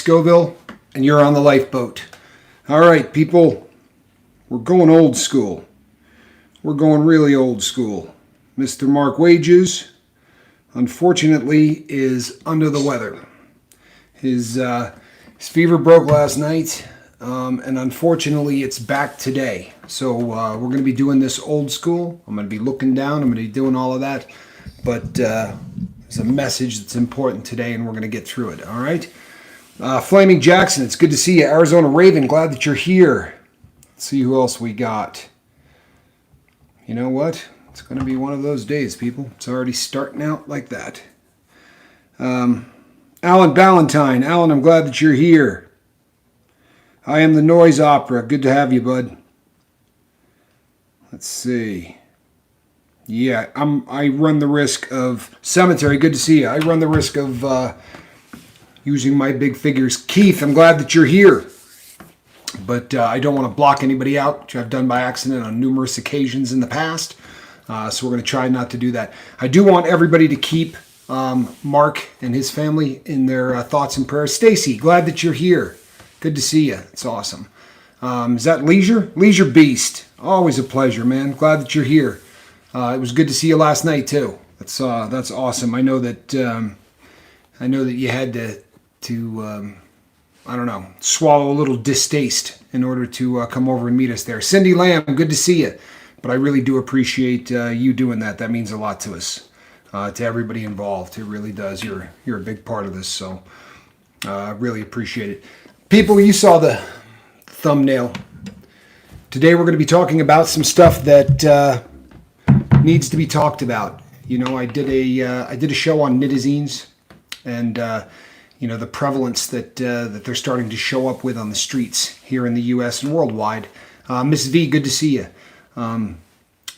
Scoville, and you're on the lifeboat. All right, people, we're going old school. We're going really old school. Mr. Mark Wages, unfortunately, is under the weather. His fever broke last night, and unfortunately, it's back today. So we're going to be doing this old school. I'm going to be looking down. I'm going to be doing all of that. But there's a message that's important today, and we're going to get through it. All right? Flaming Jackson, it's good to see you. Arizona Raven, glad that you're here. Let's see who else we got. You know what? It's going to be one of those days, people. It's already starting out like that. Alan Ballantyne. Alan, I'm glad that you're here. I am the Noise Opera. Good to have you, bud. Let's see. Yeah, I run the risk of... Cemetery, good to see you. I run the risk of using my big figures. Keith, I'm glad that you're here. But I don't want to block anybody out, which I've done by accident on numerous occasions in the past. So we're going to try not to do that. I do want everybody to keep Mark and his family in their thoughts and prayers. Stacy, glad that you're here. Good to see you. It's awesome. Is that Leisure? Leisure Beast. Always a pleasure, man. Glad that you're here. It was good to see you last night too. That's awesome. I know that you had to I don't know, swallow a little distaste in order to come over and meet us there. Cindy Lamb, good to see you. But I really do appreciate you doing that. That means a lot to us, to everybody involved. It really does. You're a big part of this, so I really appreciate it. People, you saw the thumbnail. Today we're going to be talking about some stuff that needs to be talked about. You know, I did a show on nitizens and you know, the prevalence that they're starting to show up with on the streets here in the U.S. and worldwide. Miss V, good to see you.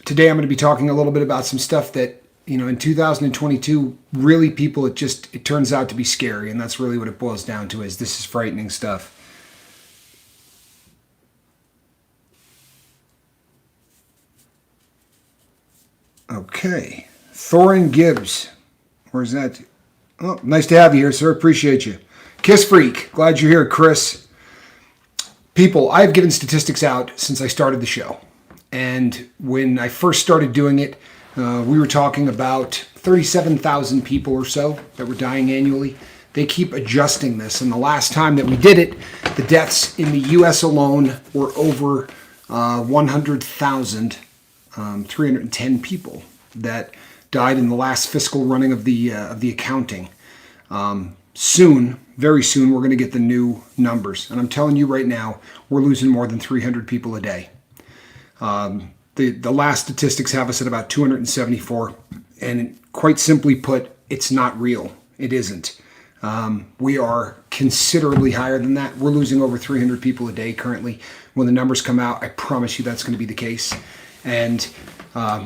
Today I'm going to be talking a little bit about some stuff that, you know, in 2022, really people, it turns out to be scary, and that's really what it boils down to, is this is frightening stuff. Okay. Thorin Gibbs. Where's that? Oh, nice to have you here, sir. Appreciate you. Kiss Freak. Glad you're here, Chris. People, I've given statistics out since I started the show. And when I first started doing it, we were talking about 37,000 people or so that were dying annually. They keep adjusting this. And the last time that we did it, the deaths in the U.S. alone were over 100,000, 310 people that died in the last fiscal running of the accounting. Soon, very soon, we're going to get the new numbers. And I'm telling you right now, we're losing more than 300 people a day. The last statistics have us at about 274. And quite simply put, it's not real. It isn't. We are considerably higher than that. We're losing over 300 people a day currently. When the numbers come out, I promise you that's going to be the case. And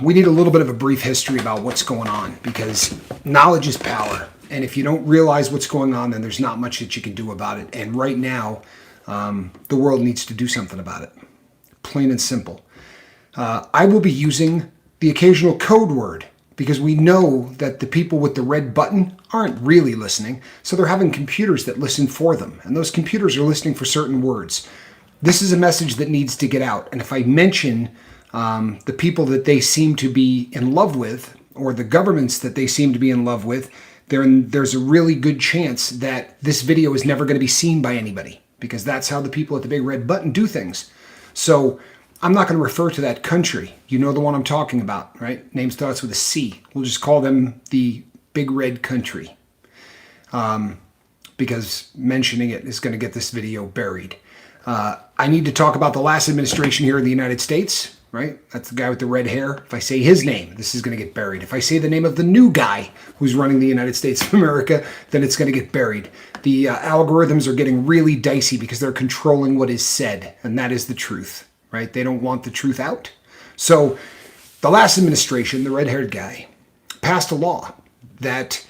we need a little bit of a brief history about what's going on, because knowledge is power. And if you don't realize what's going on, then there's not much that you can do about it. And right now, the world needs to do something about it. Plain and simple. I will be using the occasional code word, because we know that the people with the red button aren't really listening. So they're having computers that listen for them. And those computers are listening for certain words. This is a message that needs to get out. And if I mention the people that they seem to be in love with, or the governments that they seem to be in love with, there's a really good chance that this video is never going to be seen by anybody, because that's how the people at the big red button do things. So I'm not going to refer to that country. You know the one I'm talking about, right? Name starts with a C. We'll just call them the big red country, because mentioning it is going to get this video buried. I need to talk about the last administration here in the United States. Right? That's the guy with the red hair. If I say his name, this is going to get buried. If I say the name of the new guy who's running the United States of America, then it's going to get buried. The algorithms are getting really dicey because they're controlling what is said, and that is the truth, right? They don't want the truth out. So the last administration, the red-haired guy, passed a law that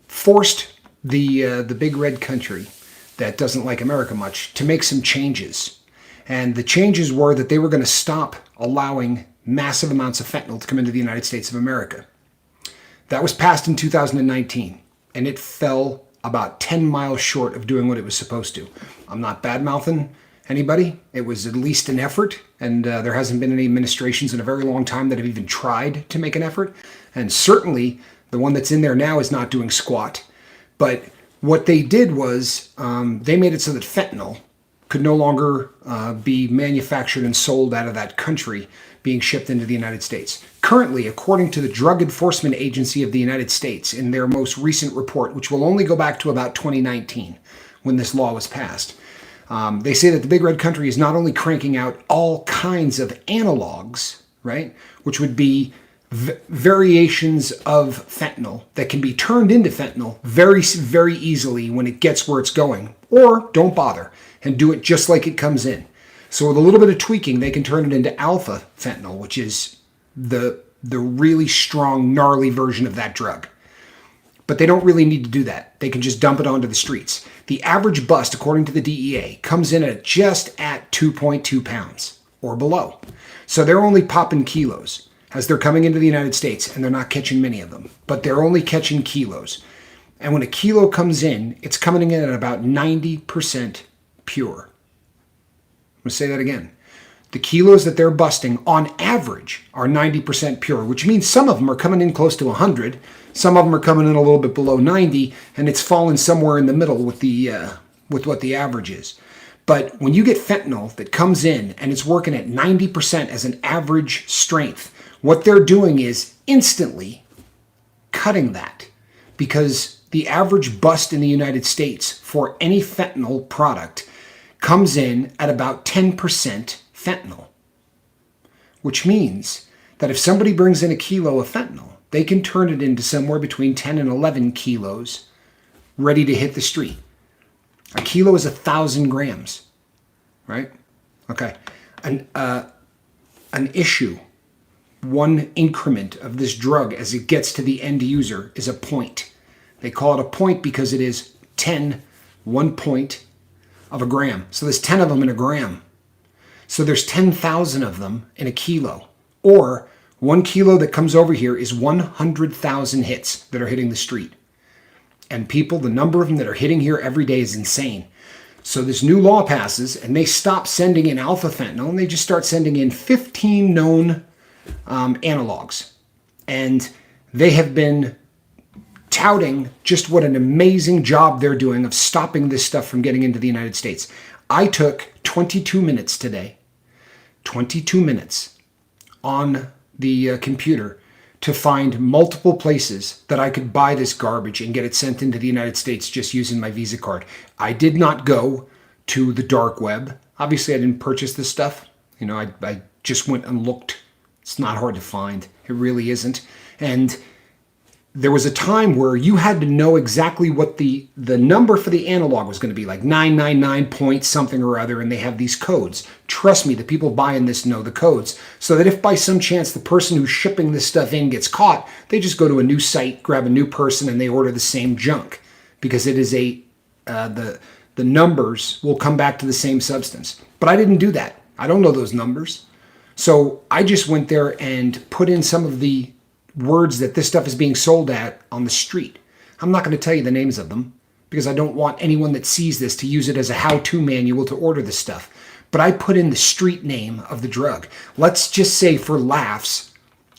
forced the big red country that doesn't like America much to make some changes. And the changes were that they were going to stop allowing massive amounts of fentanyl to come into the United States of America. That was passed in 2019, and it fell about 10 miles short of doing what it was supposed to. I'm not bad-mouthing anybody. It was at least an effort, and there hasn't been any administrations in a very long time that have even tried to make an effort. And certainly the one that's in there now is not doing squat. But what they did was they made it so that fentanyl could no longer be manufactured and sold out of that country, being shipped into the United States. Currently, according to the Drug Enforcement Agency of the United States, in their most recent report, which will only go back to about 2019, when this law was passed, they say that the Big Red Country is not only cranking out all kinds of analogs, right, which would be variations of fentanyl that can be turned into fentanyl very, very easily when it gets where it's going, or don't bother and do it just like it comes in. So with a little bit of tweaking, they can turn it into alpha fentanyl, which is the really strong, gnarly version of that drug. But they don't really need to do that. They can just dump it onto the streets. The average bust, according to the DEA, comes in at just at 2.2 pounds or below. So they're only popping kilos as they're coming into the United States, and they're not catching many of them, but they're only catching kilos. And when a kilo comes in, it's coming in at about 90% pure. I'm going to say that again. The kilos that they're busting on average are 90% pure, which means some of them are coming in close to 100. Some of them are coming in a little bit below 90, and it's falling somewhere in the middle with what the average is. But when you get fentanyl that comes in and it's working at 90% as an average strength, what they're doing is instantly cutting that, because the average bust in the United States for any fentanyl product comes in at about 10% fentanyl, which means that if somebody brings in a kilo of fentanyl, they can turn it into somewhere between 10 and 11 kilos ready to hit the street. A kilo is 1,000 grams, right? Okay. An issue, one increment of this drug as it gets to the end user is a point. They call it a point because it is 1 point of a gram. So there's 10 of them in a gram. So there's 10,000 of them in a kilo. Or 1 kilo that comes over here is 100,000 hits that are hitting the street. And people, the number of them that are hitting here every day is insane. So this new law passes and they stop sending in alpha fentanyl and they just start sending in 15 known analogs. And they have been touting just what an amazing job they're doing of stopping this stuff from getting into the United States. I took 22 minutes today, 22 minutes on the computer to find multiple places that I could buy this garbage and get it sent into the United States just using my Visa card. I did not go to the dark web. Obviously, I didn't purchase this stuff. You know, I just went and looked. It's not hard to find. It really isn't. And there was a time where you had to know exactly what the number for the analog was going to be, like 999 point something or other, and they have these codes. Trust me, the people buying this know the codes, so that if by some chance the person who's shipping this stuff in gets caught, they just go to a new site, grab a new person, and they order the same junk, because it is the numbers will come back to the same substance. But I didn't do that. I don't know those numbers. So I just went there and put in some of the words that this stuff is being sold at on the street. I'm not going to tell you the names of them because I don't want anyone that sees this to use it as a how-to manual to order this stuff. But I put in the street name of the drug. Let's just say for laughs,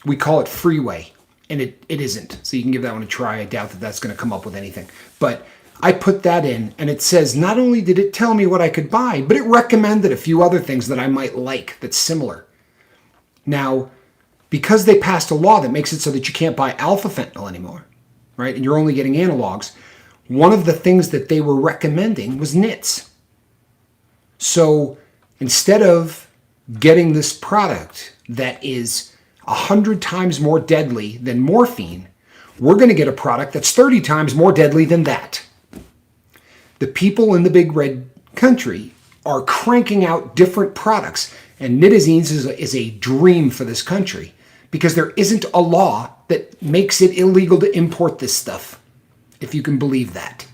we call it Freeway. And it isn't. So you can give that one a try. I doubt that that's going to come up with anything. But I put that in and it says not only did it tell me what I could buy, but it recommended a few other things that I might like that's similar. Now, because they passed a law that makes it so that you can't buy alpha fentanyl anymore, right? And you're only getting analogs. One of the things that they were recommending was nits. So instead of getting this product that is 100 times more deadly than morphine, we're going to get a product that's 30 times more deadly than that. The people in the Big Red Country are cranking out different products, and nitazines is a dream for this country, because there isn't a law that makes it illegal to import this stuff, if you can believe that.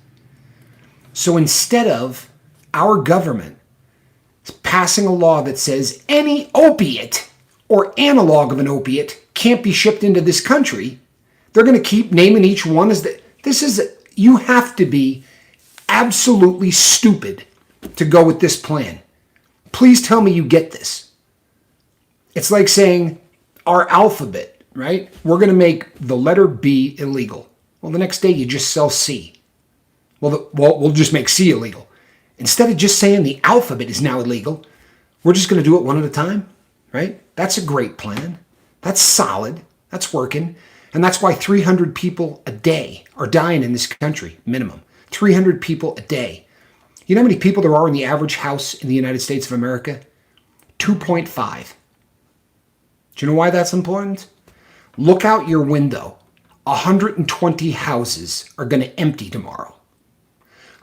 So instead of our government passing a law that says any opiate or analog of an opiate can't be shipped into this country, they're going to keep naming each one as this is, You have to be absolutely stupid to go with this plan. Please tell me you get this. It's like saying our alphabet, right? We're going to make the letter B illegal. Well, the next day you just sell C. Well, we'll just make C illegal. Instead of just saying the alphabet is now illegal, we're just going to do it one at a time, right? That's a great plan. That's solid. That's working. And that's why 300 people a day are dying in this country, minimum. 300 people a day. You know how many people there are in the average house in the United States of America? 2.5. Do you know why that's important? Look out your window. 120 houses are going to empty tomorrow.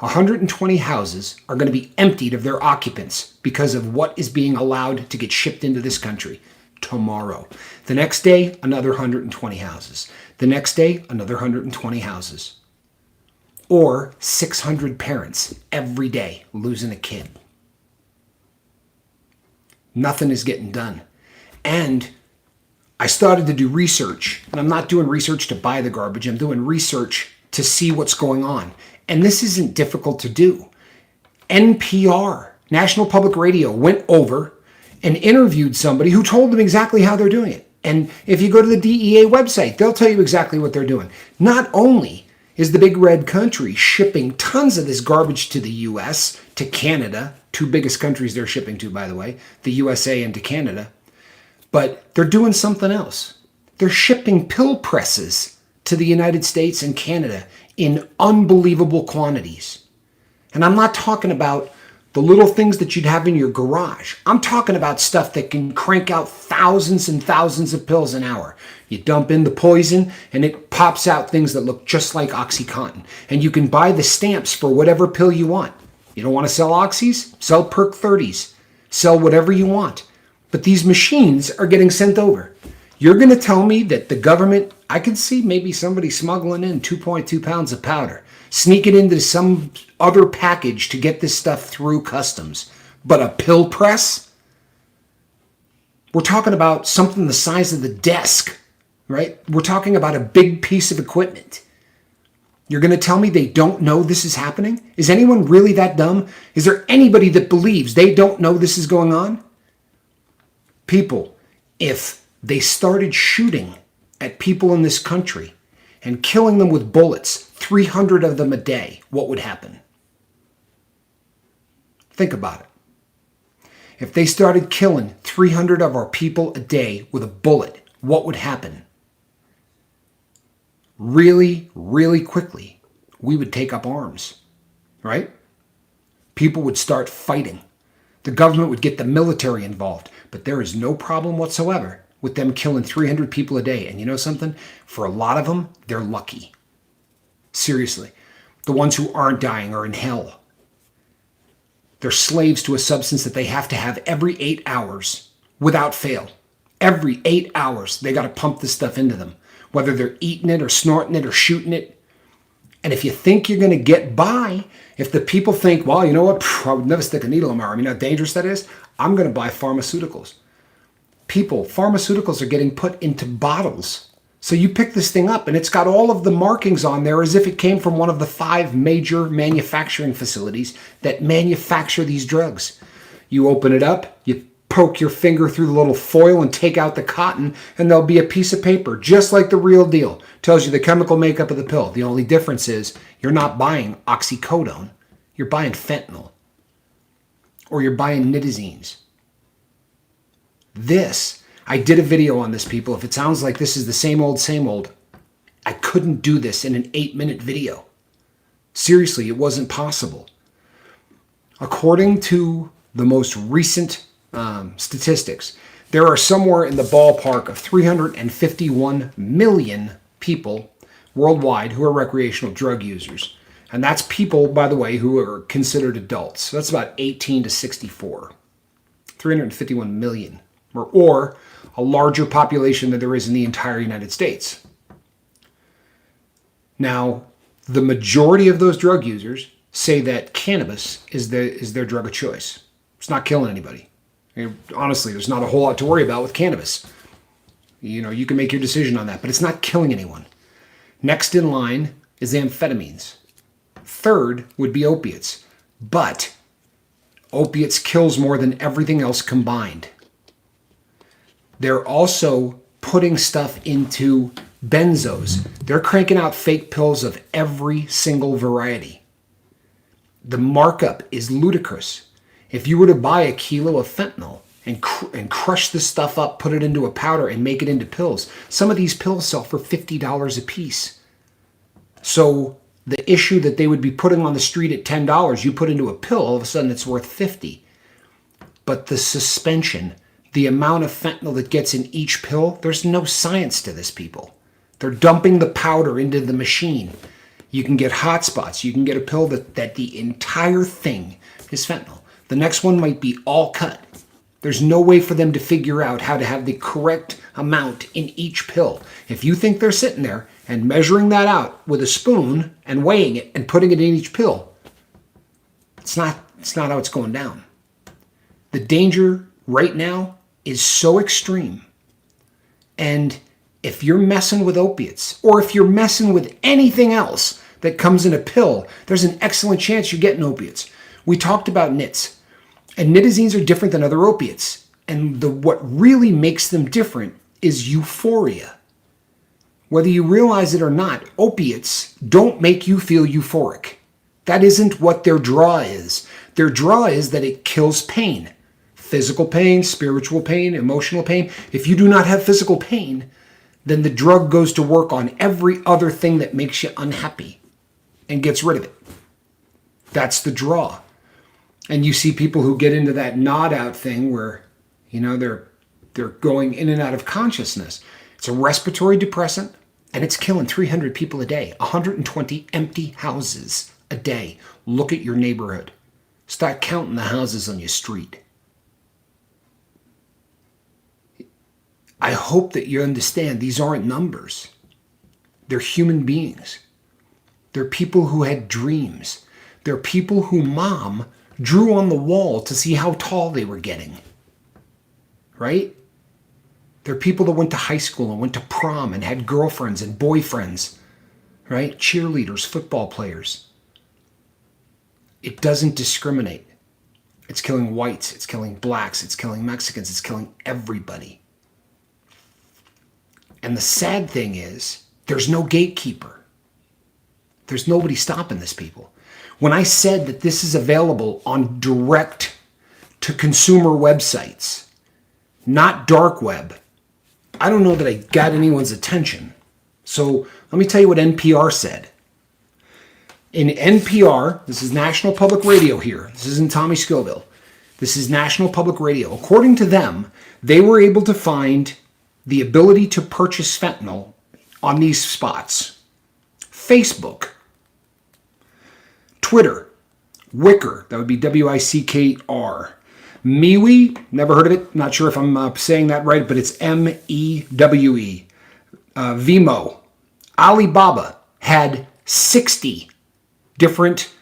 120 houses are going to be emptied of their occupants because of what is being allowed to get shipped into this country tomorrow. The next day, another 120 houses. The next day, another 120 houses. Or 600 parents every day losing a kid. Nothing is getting done. And I started to do research, and I'm not doing research to buy the garbage. I'm doing research to see what's going on. And this isn't difficult to do. NPR, National Public Radio, went over and interviewed somebody who told them exactly how they're doing it. And if you go to the DEA website, they'll tell you exactly what they're doing. Not only is the big red country shipping tons of this garbage to the US, to Canada, two biggest countries they're shipping to, by the way, the USA and to Canada, but they're doing something else. They're shipping pill presses to the United States and Canada in unbelievable quantities. And I'm not talking about the little things that you'd have in your garage. I'm talking about stuff that can crank out thousands and thousands of pills an hour. You dump in the poison and it pops out things that look just like OxyContin. And you can buy the stamps for whatever pill you want. You don't want to sell Oxys? Sell Perk 30s. Sell whatever you want. But these machines are getting sent over. You're going to tell me that the government, I could see maybe somebody smuggling in 2.2 pounds of powder, sneak it into some other package to get this stuff through customs. But a pill press? We're talking about something the size of the desk, right? We're talking about a big piece of equipment. You're going to tell me they don't know this is happening? Is anyone really that dumb? Is there anybody that believes they don't know this is going on? People, if they started shooting at people in this country and killing them with bullets, 300 of them a day, what would happen? Think about it. If they started killing 300 of our people a day with a bullet, what would happen? Really, really quickly, we would take up arms, right? People would start fighting. The government would get the military involved, but there is no problem whatsoever with them killing 300 people a day. And you know something? For a lot of them, they're lucky. Seriously. The ones who aren't dying are in hell. They're slaves to a substance that they have to have every 8 hours without fail. Every 8 hours, they got to pump this stuff into them, whether they're eating it or snorting it or shooting it. And if you think you're going to get by, if the people think, well, you know what, I would never stick a needle in my arm. You know how dangerous that is? I'm going to buy pharmaceuticals. People, pharmaceuticals are getting put into bottles. So you pick this thing up and it's got all of the markings on there as if it came from one of the 5 major manufacturing facilities that manufacture these drugs. You open it up, you poke your finger through the little foil and take out the cotton, and there'll be a piece of paper, just like the real deal. Tells you the chemical makeup of the pill. The only difference is you're not buying oxycodone. You're buying fentanyl. Or you're buying nitazines. This, I did a video on this, people. If it sounds like this is the same old, I couldn't do this in an 8-minute video. Seriously, it wasn't possible. According to the most recent statistics, there are somewhere in the ballpark of 351 million people worldwide who are recreational drug users. And that's people, by the way, who are considered adults. So that's about 18 to 64. 351 million. Or a larger population than there is in the entire United States. Now, the majority of those drug users say that cannabis is their drug of choice. It's not killing anybody. I mean, honestly, there's not a whole lot to worry about with cannabis. You know, you can make your decision on that, but it's not killing anyone. Next in line is amphetamines. Third would be opiates. But opiates kills more than everything else combined. They're also putting stuff into benzos. They're cranking out fake pills of every single variety. The markup is ludicrous. If you were to buy a kilo of fentanyl and crush this stuff up, put it into a powder and make it into pills, some of these pills sell for $50 a piece. So the issue that they would be putting on the street at $10, you put into a pill, all of a sudden it's worth $50. But the suspension, the amount of fentanyl that gets in each pill, there's no science to this, people. They're dumping the powder into the machine. You can get hot spots. You can get a pill that the entire thing is fentanyl. The next one might be all cut. There's no way for them to figure out how to have the correct amount in each pill. If you think they're sitting there and measuring that out with a spoon and weighing it and putting it in each pill, it's not how it's going down. The danger right now is so extreme. And if you're messing with opiates, or if you're messing with anything else that comes in a pill, there's an excellent chance you're getting opiates. We talked about nits. And nitazines are different than other opiates. And what really makes them different is euphoria. Whether you realize it or not, opiates don't make you feel euphoric. That isn't what their draw is. Their draw is that it kills pain. Physical pain, spiritual pain, emotional pain. If you do not have physical pain, then the drug goes to work on every other thing that makes you unhappy and gets rid of it. That's the draw. And you see people who get into that nod out thing where, they're going in and out of consciousness. It's a respiratory depressant, and it's killing 300 people a day, 120 empty houses a day. Look at your neighborhood. Start counting the houses on your street. I hope that you understand these aren't numbers. They're human beings. They're people who had dreams. They're people who mom drew on the wall to see how tall they were getting. Right? They're people that went to high school and went to prom and had girlfriends and boyfriends. Right? Cheerleaders, football players. It doesn't discriminate. It's killing whites. It's killing blacks. It's killing Mexicans. It's killing everybody. And the sad thing is, there's no gatekeeper. There's nobody stopping this, people. When I said that this is available on direct-to-consumer websites, not dark web, I don't know that I got anyone's attention. So let me tell you what NPR said. In NPR, this is National Public Radio here. This isn't Tommy Scoville. This is National Public Radio. According to them, they were able to find the ability to purchase fentanyl on these spots. Facebook, Twitter, Wicker, that would be W-I-C-K-R. MeWe, never heard of it. Not sure if I'm saying that right, but it's M-E-W-E. Vimo. Alibaba had 60 different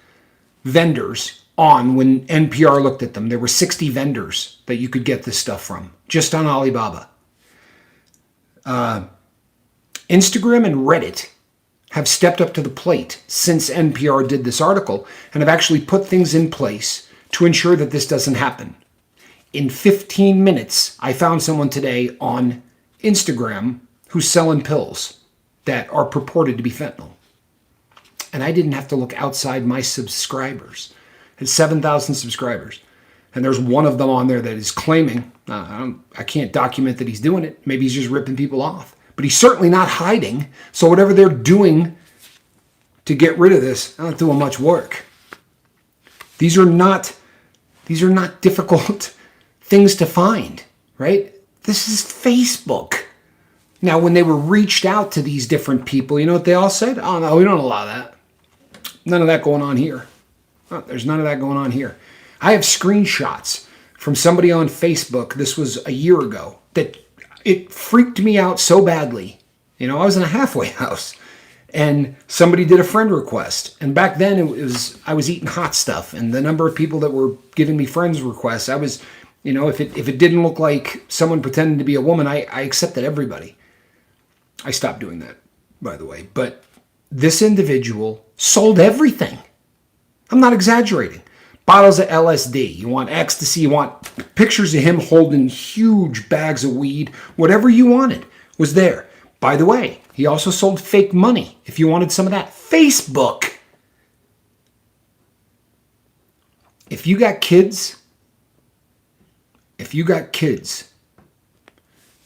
vendors on when NPR looked at them. There were 60 vendors that you could get this stuff from, just on Alibaba. Instagram and Reddit have stepped up to the plate since NPR did this article and have actually put things in place to ensure that this doesn't happen. In 15 minutes, I found someone today on Instagram who's selling pills that are purported to be fentanyl. And I didn't have to look outside my subscribers. I had 7,000 subscribers. And there's one of them on there that is claiming, I can't document that he's doing it. Maybe he's just ripping people off. But he's certainly not hiding. So whatever they're doing to get rid of this, they're not doing much work. These are not difficult things to find, right? This is Facebook. Now, when they were reached out to these different people, you know what they all said? Oh, no, we don't allow that. None of that going on here. Oh, there's none of that going on here. I have screenshots from somebody on Facebook, this was a year ago, that it freaked me out so badly. I was in a halfway house and somebody did a friend request. And back then I was eating hot stuff, and the number of people that were giving me friends requests, I was, if it didn't look like someone pretending to be a woman, I accepted everybody. I stopped doing that, by the way. But this individual sold everything. I'm not exaggerating. Bottles of L.S.D. You want ecstasy. You want pictures of him holding huge bags of weed. Whatever you wanted was there. By the way, he also sold fake money if you wanted some of that. Facebook. If you got kids,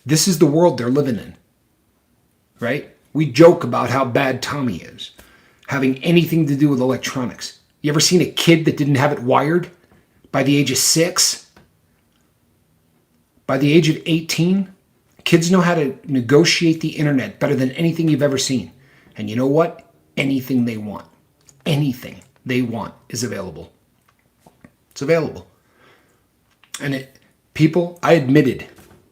this is the world they're living in, right? We joke about how bad Tommy is, having anything to do with electronics. You ever seen a kid that didn't have it wired by the age of 6? By the age of 18, kids know how to negotiate the internet better than anything you've ever seen. And you know what? Anything they want is available. It's available. And I admitted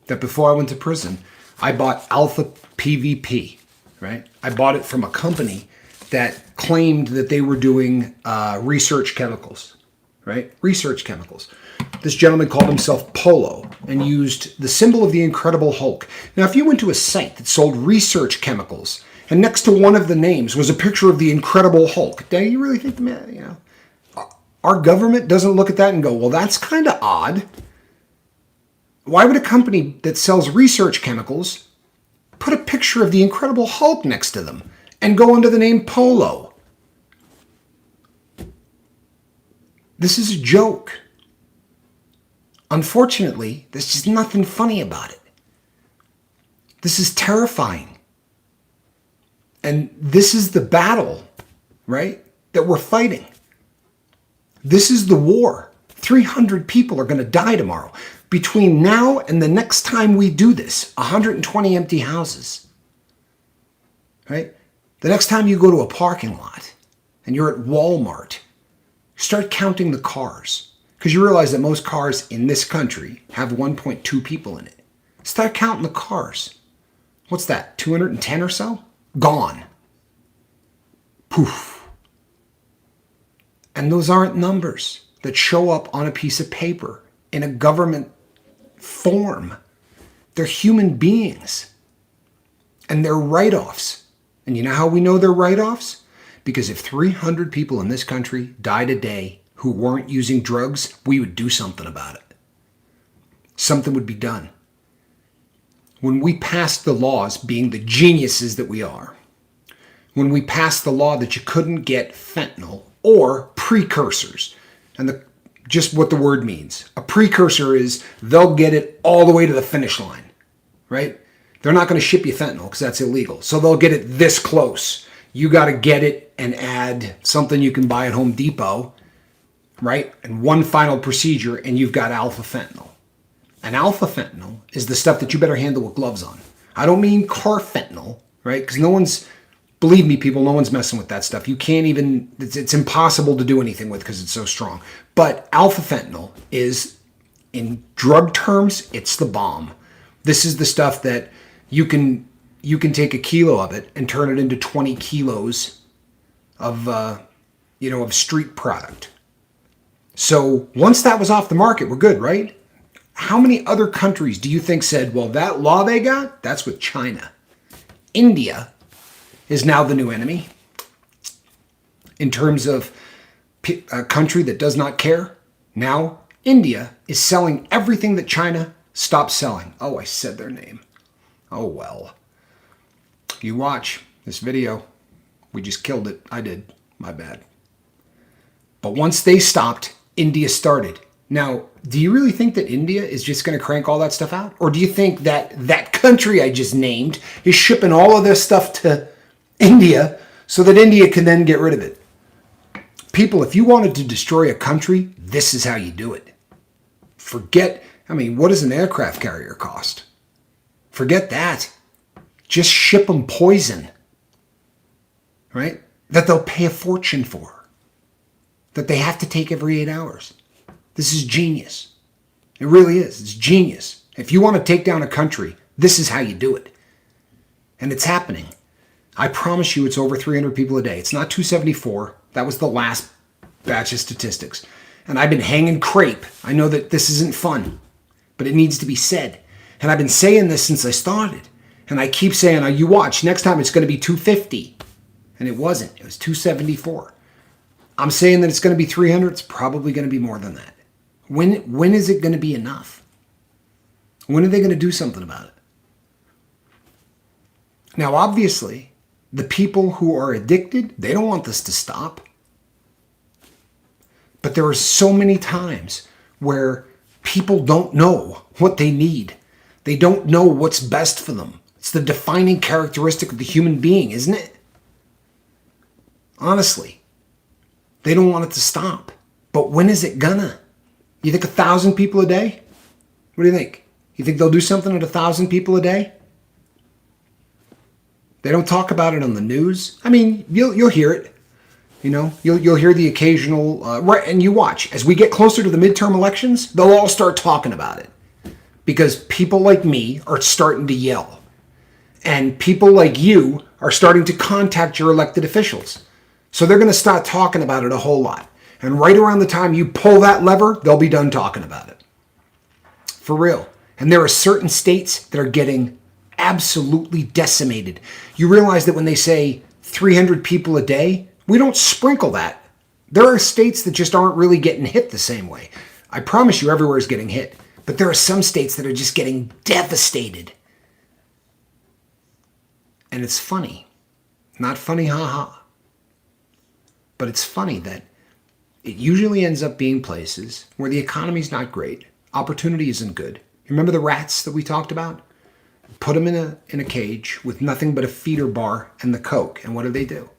that before I went to prison, I bought alpha PVP, right? I bought it from a company that claimed that they were doing research chemicals, right? Research chemicals. This gentleman called himself Polo and used the symbol of the Incredible Hulk. Now, if you went to a site that sold research chemicals and next to one of the names was a picture of the Incredible Hulk, do you really think, our government doesn't look at that and go, well, that's kind of odd. Why would a company that sells research chemicals put a picture of the Incredible Hulk next to them and go under the name Polo? This is a joke. Unfortunately, there's just nothing funny about it. This is terrifying. And this is the battle, right, that we're fighting. This is the war. 300 people are going to die tomorrow. Between now and the next time we do this, 120 empty houses. Right? The next time you go to a parking lot and you're at Walmart, start counting the cars. Because you realize that most cars in this country have 1.2 people in it. Start counting the cars. What's that, 210 or so? Gone. Poof. And those aren't numbers that show up on a piece of paper in a government form. They're human beings. And they're write-offs. And you know how we know they're write-offs? Because if 300 people in this country died a day who weren't using drugs, we would do something about it. Something would be done. When we passed the laws, being the geniuses that we are, when we passed the law that you couldn't get fentanyl or precursors, and just what the word means. A precursor is they'll get it all the way to the finish line, right? They're not going to ship you fentanyl because that's illegal. So they'll get it this close. You got to get it and add something you can buy at Home Depot, right? And one final procedure and you've got alpha fentanyl. And alpha fentanyl is the stuff that you better handle with gloves on. I don't mean carfentanil, right? Because believe me, people, no one's messing with that stuff. You can't even, it's impossible to do anything with because it's so strong. But alpha fentanyl is, in drug terms, it's the bomb. This is the stuff that you can take a kilo of it and turn it into 20 kilos of street product. So once that was off the market, we're good, right? How many other countries do you think said, well, that law they got, that's with China? India is now the new enemy in terms of a country that does not care. Now, India is selling everything that China stopped selling. Oh, I said their name. Oh, well. You watch this video. We just killed it. I did. My bad. But once they stopped, India started. Now, do you really think that India is just going to crank all that stuff out? Or do you think that that country I just named is shipping all of this stuff to India so that India can then get rid of it? People, if you wanted to destroy a country, this is how you do it. What does an aircraft carrier cost? Forget that. Just ship them poison, right? That they'll pay a fortune for. That they have to take every 8 hours. This is genius. It really is. It's genius. If you want to take down a country, this is how you do it. And it's happening. I promise you it's over 300 people a day. It's not 274. That was the last batch of statistics. And I've been hanging crepe. I know that this isn't fun, but it needs to be said. And I've been saying this since I started. And I keep saying, you watch, next time it's going to be 250. And it wasn't. It was 274. I'm saying that it's going to be 300. It's probably going to be more than that. When is it going to be enough? When are they going to do something about it? Now, obviously, the people who are addicted, they don't want this to stop. But there are so many times where people don't know what they need. They don't know what's best for them. It's the defining characteristic of the human being, isn't it? Honestly, they don't want it to stop. But when is it gonna? You think 1,000 people a day? What do you think? You think they'll do something with 1,000 people a day? They don't talk about it on the news. I mean, you'll hear it. You know, you'll hear the occasional, right, and you watch. As we get closer to the midterm elections, they'll all start talking about it. Because people like me are starting to yell. And people like you are starting to contact your elected officials. So they're going to start talking about it a whole lot. And right around the time you pull that lever, they'll be done talking about it. For real. And there are certain states that are getting absolutely decimated. You realize that when they say 300 people a day, we don't sprinkle that. There are states that just aren't really getting hit the same way. I promise you everywhere is getting hit. But there are some states that are just getting devastated. And it's funny. Not funny, haha. But it's funny that it usually ends up being places where the economy's not great. Opportunity isn't good. Remember the rats that we talked about? Put them in a cage with nothing but a feeder bar and the Coke. And what do?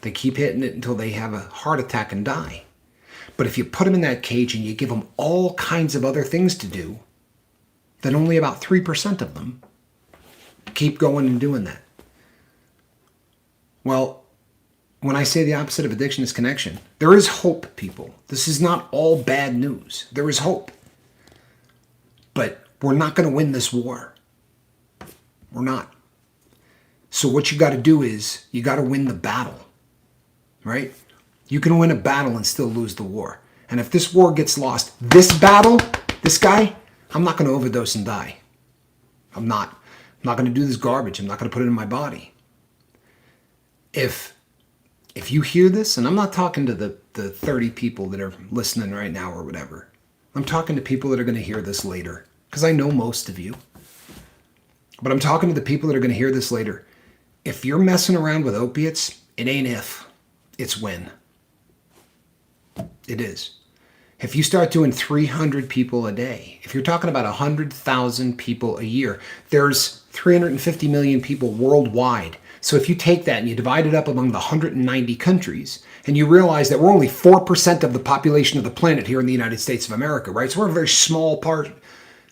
They keep hitting it until they have a heart attack and die. But if you put them in that cage and you give them all kinds of other things to do, then only about 3% of them keep going and doing that. Well, when I say the opposite of addiction is connection, there is hope, people. This is not all bad news. There is hope. But we're not going to win this war. We're not. So what you got to do is you got to win the battle. Right? You can win a battle and still lose the war. And if this war gets lost, this battle, this guy, I'm not going to overdose and die. I'm not going to do this garbage. I'm not going to put it in my body. If you hear this, and I'm not talking to the 30 people that are listening right now or whatever. I'm talking to people that are going to hear this later. Because I know most of you. But I'm talking to the people that are going to hear this later. If you're messing around with opiates, it ain't if. It's when. It is. If you start doing 300 people a day, if you're talking about 100,000 people a year, there's 350 million people worldwide. So if you take that and you divide it up among the 190 countries, and you realize that we're only 4% of the population of the planet here in the United States of America, right? So we're a very small part.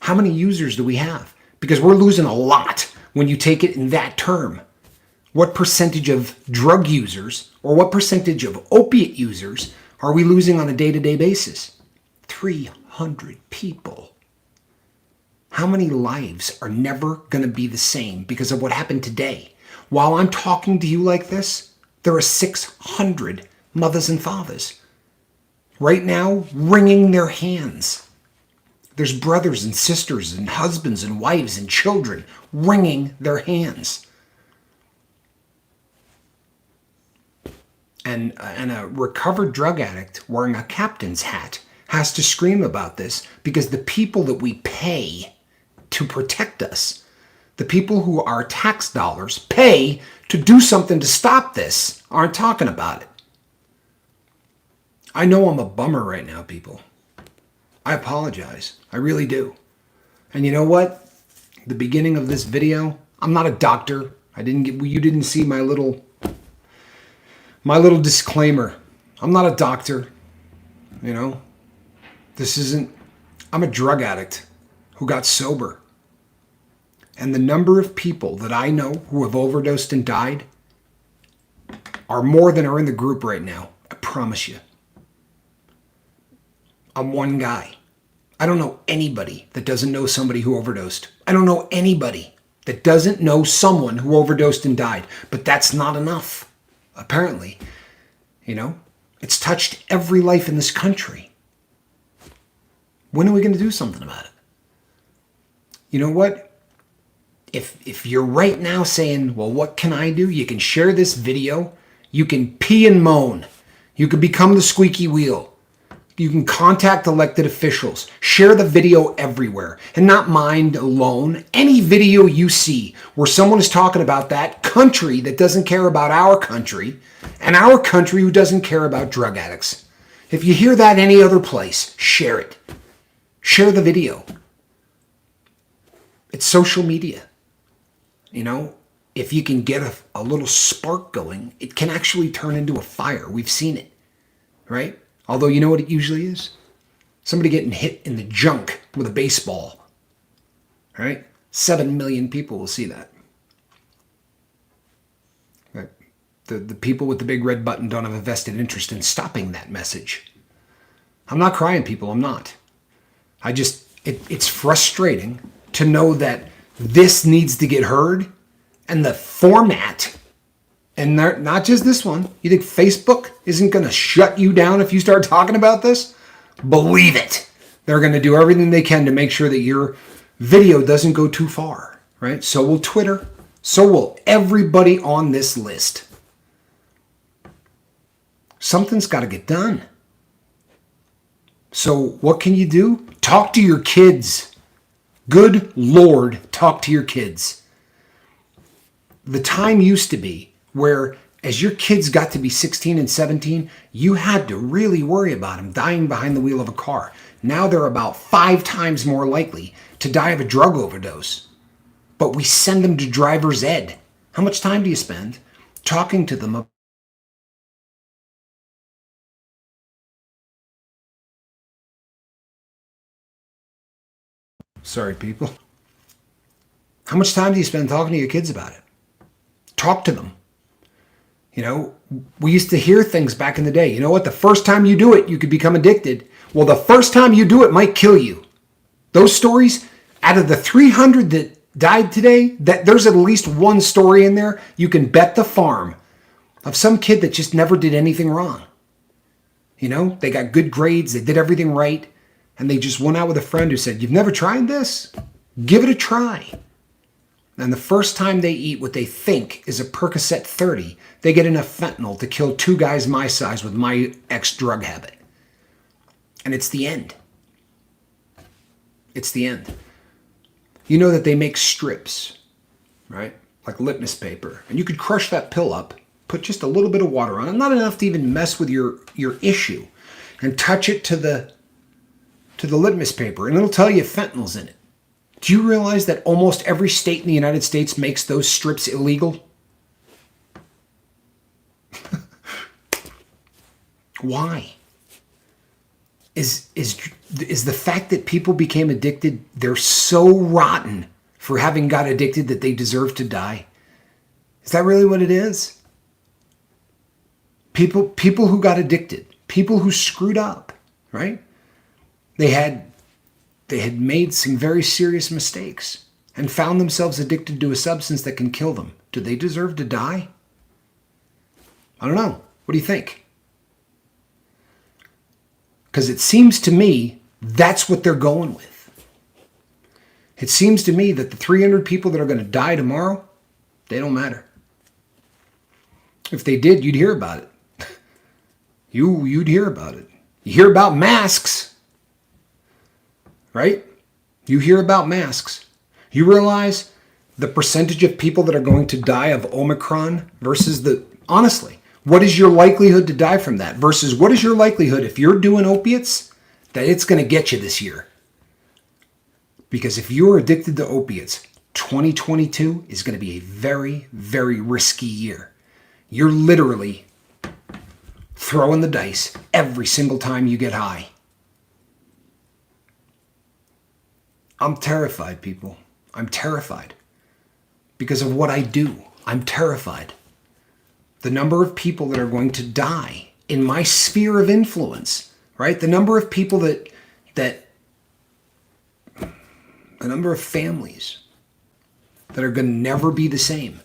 How many users do we have? Because we're losing a lot when you take it in that term. What percentage of drug users or what percentage of opiate users are we losing on a day-to-day basis? 300 people. How many lives are never going to be the same because of what happened today? While I'm talking to you like this, there are 600 mothers and fathers right now wringing their hands. There's brothers and sisters and husbands and wives and children wringing their hands. And a recovered drug addict wearing a captain's hat has to scream about this because the people that we pay to protect us, the people who our tax dollars pay to do something to stop this, aren't talking about it. I know I'm a bummer right now, people. I apologize. I really do. And you know what? The beginning of this video, I'm not a doctor. You didn't see my little disclaimer. I'm not a doctor. You know, I'm a drug addict who got sober. And the number of people that I know who have overdosed and died are more than are in the group right now. I promise you. I'm one guy. I don't know anybody that doesn't know somebody who overdosed. I don't know anybody that doesn't know someone who overdosed and died. But that's not enough, apparently. You know, it's touched every life in this country. When are we going to do something about it? You know what? If you're right now saying, well, what can I do? You can share this video. You can pee and moan. You can become the squeaky wheel. You can contact elected officials. Share the video everywhere. And not mine alone. Any video you see where someone is talking about that country that doesn't care about our country and our country who doesn't care about drug addicts. If you hear that any other place, share it. Share the video. It's social media. You know, if you can get a little spark going, it can actually turn into a fire. We've seen it, right? Although you know what it usually is? Somebody getting hit in the junk with a baseball, right? 7 million people will see that. Right? The people with the big red button don't have a vested interest in stopping that message. I'm not crying, people. I'm not. It's frustrating to know that this needs to get heard, and the format, and not just this one. You think Facebook isn't going to shut you down if you start talking about this? Believe it. They're going to do everything they can to make sure that your video doesn't go too far, right? So will Twitter. So will everybody on this list. Something's got to get done. So what can you do? Talk to your kids. Good Lord, talk to your kids. The time used to be where as your kids got to be 16 and 17, you had to really worry about them dying behind the wheel of a car. Now they're about 5 times more likely to die of a drug overdose. But we send them to driver's ed. How much time do you spend talking to them about Sorry, people. How much time do you spend talking to your kids about it? Talk to them. You know, we used to hear things back in the day. You know what? The first time you do it, you could become addicted. Well, the first time you do it might kill you. Those stories, out of the 300 that died today, that there's at least one story in there, you can bet the farm, of some kid that just never did anything wrong. You know, they got good grades, they did everything right, and they just went out with a friend who said, "You've never tried this? Give it a try." And the first time they eat what they think is a Percocet 30, they get enough fentanyl to kill 2 guys my size with my ex-drug habit. And it's the end. It's the end. You know that they make strips, right? Like litmus paper. And you could crush that pill up, put just a little bit of water on it, not enough to even mess with your issue, and touch it to the litmus paper, and it'll tell you if fentanyl's in it. Do you realize that almost every state in the United States makes those strips illegal? Why? Is the fact that people became addicted, they're so rotten for having got addicted that they deserve to die? Is that really what it is? People who got addicted, people who screwed up, right? They had made some very serious mistakes and found themselves addicted to a substance that can kill them. Do they deserve to die? I don't know. What do you think? Because it seems to me that's what they're going with. It seems to me that the 300 people that are going to die tomorrow, they don't matter. If they did, you'd hear about it. You'd hear about it. You hear about masks, right? You hear about masks. You realize the percentage of people that are going to die of Omicron versus honestly, what is your likelihood to die from that versus what is your likelihood if you're doing opiates that it's going to get you this year? Because if you're addicted to opiates, 2022 is going to be a very, very risky year. You're literally throwing the dice every single time you get high. I'm terrified, people. I'm terrified because of what I do. I'm terrified. The number of people that are going to die in my sphere of influence, right? The number of people the number of families that are going to never be the same.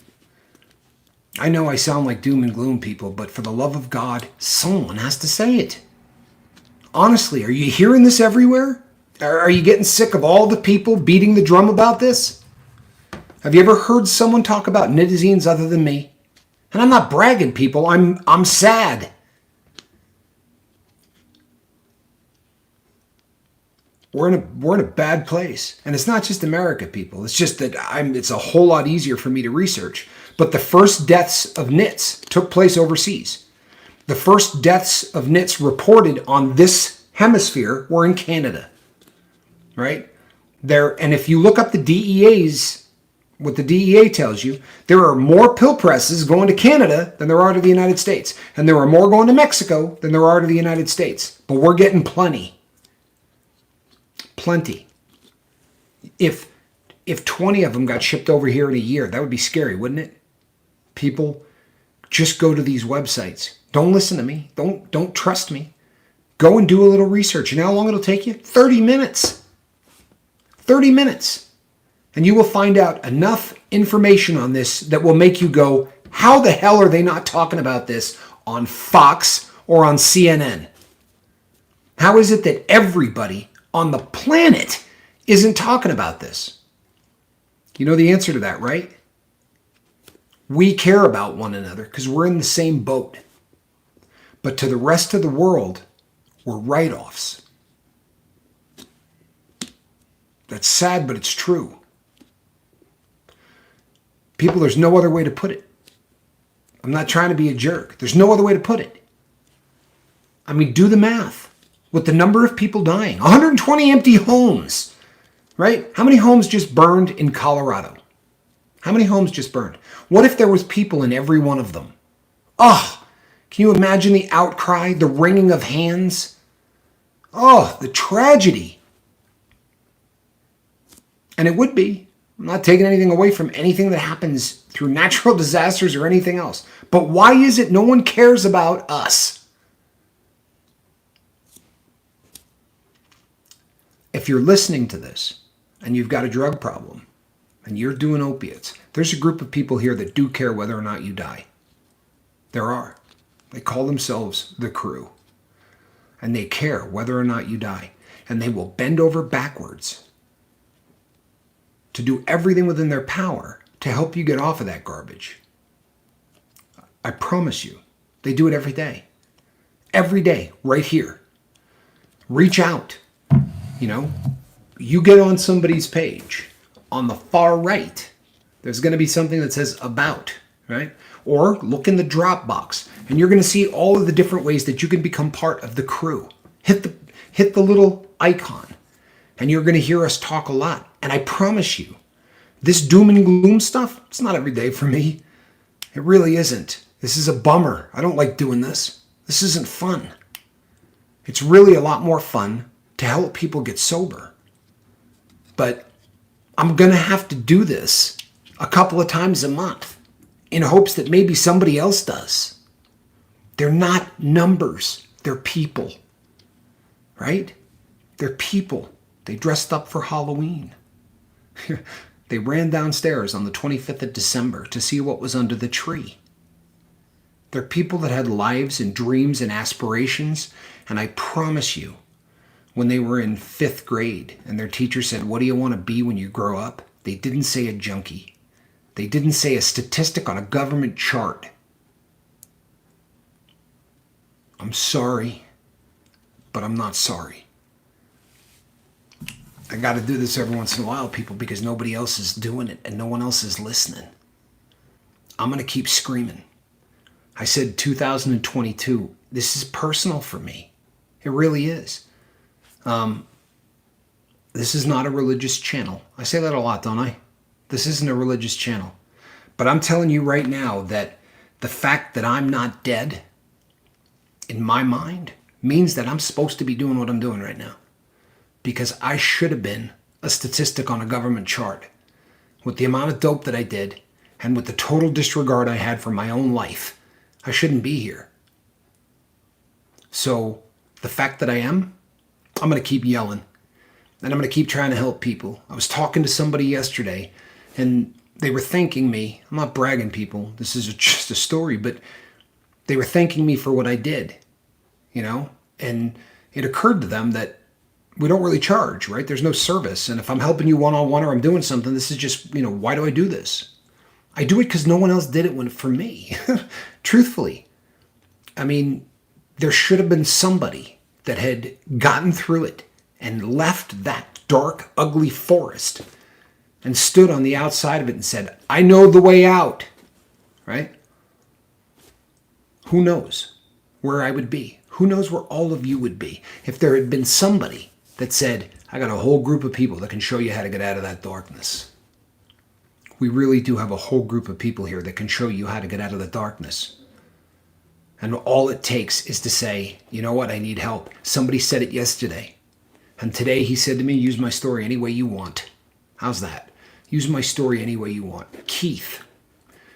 I know I sound like doom and gloom, people, but for the love of God, someone has to say it. Honestly, are you hearing this everywhere? Are you getting sick of all the people beating the drum about this? Have you ever heard someone talk about nitizens other than me? And I'm not bragging, people. I'm sad. we're in a bad place. And it's not just America, people. It's just that it's a whole lot easier for me to research. But the first deaths of nits took place overseas. The first deaths of nits reported on this hemisphere were in Canada. Right? And if you look up the DEA's, what the DEA tells you, there are more pill presses going to Canada than there are to the United States. And there are more going to Mexico than there are to the United States. But we're getting plenty. Plenty. If 20 of them got shipped over here in a year, that would be scary, wouldn't it? People, just go to these websites. Don't listen to me. Don't trust me. Go and do a little research. You know how long it'll take you? 30 minutes. 30 minutes. And you will find out enough information on this that will make you go, how the hell are they not talking about this on Fox or on CNN? How is it that everybody on the planet isn't talking about this? You know the answer to that, right? We care about one another because we're in the same boat. But to the rest of the world, we're write-offs. That's sad, but it's true. People, there's no other way to put it. I'm not trying to be a jerk. There's no other way to put it. I mean, do the math. With the number of people dying, 120 empty homes, right? How many homes just burned in Colorado? How many homes just burned? What if there was people in every one of them? Oh, can you imagine the outcry, the wringing of hands? Oh, the tragedy. And it would be. I'm not taking anything away from anything that happens through natural disasters or anything else. But why is it no one cares about us? If you're listening to this and you've got a drug problem and you're doing opiates, there's a group of people here that do care whether or not you die. There are. They call themselves the crew. And they care whether or not you die. And they will bend over backwards to do everything within their power to help you get off of that garbage. I promise you, they do it every day. Every day, right here. Reach out. You know, you get on somebody's page. On the far right, there's going to be something that says about, right? Or look in the drop box, and you're going to see all of the different ways that you can become part of the crew. Hit the little icon, and you're going to hear us talk a lot. And I promise you, this doom and gloom stuff, it's not every day for me. It really isn't. This is a bummer. I don't like doing this. This isn't fun. It's really a lot more fun to help people get sober. But I'm going to have to do this a couple of times a month in hopes that maybe somebody else does. They're not numbers. They're people. Right? They're people. They dressed up for Halloween. They ran downstairs on the 25th of December to see what was under the tree. They're people that had lives and dreams and aspirations. And I promise you, when they were in 5th grade and their teacher said, "What do you want to be when you grow up?" They didn't say a junkie. They didn't say a statistic on a government chart. I'm sorry, but I'm not sorry. I got to do this every once in a while, people, because nobody else is doing it and no one else is listening. I'm going to keep screaming. I said 2022. This is personal for me. It really is. This is not a religious channel. I say that a lot, don't I? This isn't a religious channel. But I'm telling you right now that the fact that I'm not dead, in my mind, means that I'm supposed to be doing what I'm doing right now. Because I should have been a statistic on a government chart. With the amount of dope that I did, and with the total disregard I had for my own life, I shouldn't be here. So, the fact that I am, I'm going to keep yelling. And I'm going to keep trying to help people. I was talking to somebody yesterday, and they were thanking me. I'm not bragging, people. This is just a story, but they were thanking me for what I did, you know? And it occurred to them that we don't really charge, right? There's no service. And if I'm helping you one-on-one or I'm doing something, this is just, why do I do this? I do it because no one else did it for me. Truthfully. I mean, there should have been somebody that had gotten through it and left that dark, ugly forest and stood on the outside of it and said, I know the way out, right? Who knows where I would be? Who knows where all of you would be if there had been somebody that said, I got a whole group of people that can show you how to get out of that darkness. We really do have a whole group of people here that can show you how to get out of the darkness. And all it takes is to say, you know what, I need help. Somebody said it yesterday. And today he said to me, use my story any way you want. How's that? Use my story any way you want. Keith